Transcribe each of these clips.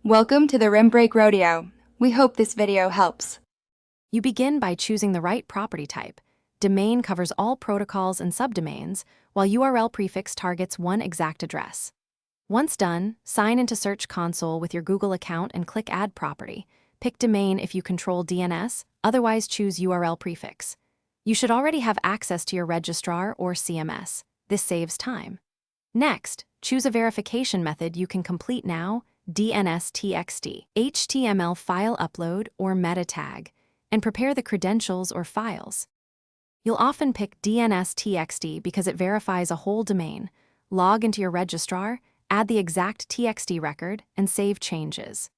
Welcome to the Rim Break Rodeo. We hope this video helps. You begin by choosing the right property type. Domain covers all protocols and subdomains, while URL prefix targets one exact address. Once done, sign into Search Console with your Google account and click Add Property. Pick domain if you control DNS, otherwise choose URL prefix. You should already have access to your registrar or CMS. This saves time. Next, choose a verification method you can complete now, DNS-TXT, HTML file upload or meta tag, and prepare the credentials or files. You'll often pick DNS-TXT because it verifies a whole domain. Log into your registrar, add the exact TXT record, and save changes.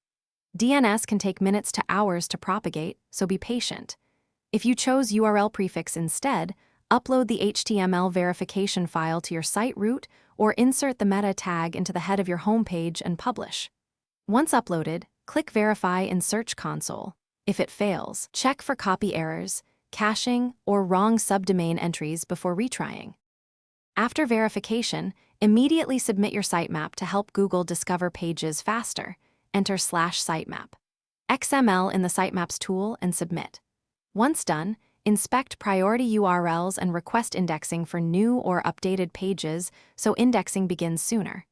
DNS can take minutes to hours to propagate, so be patient. If you chose URL prefix instead, upload the HTML verification file to your site root or insert the meta tag into the head of your homepage and publish. Once uploaded, click Verify in Search Console. If it fails, check for copy errors, caching, or wrong subdomain entries before retrying. After verification, immediately submit your sitemap to help Google discover pages faster. Enter /sitemap. XML in the Sitemaps tool and submit. Once done, inspect priority URLs and request indexing for new or updated pages so indexing begins sooner.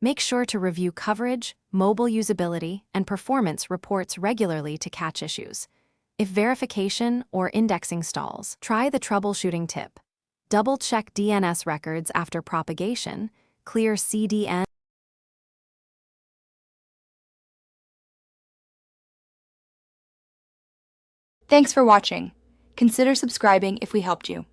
Make sure to review coverage, mobile usability, and performance reports regularly to catch issues. If verification or indexing stalls, try the troubleshooting tip. Double-check DNS records after propagation, clear CDN. Thanks for watching. Consider subscribing if we helped you.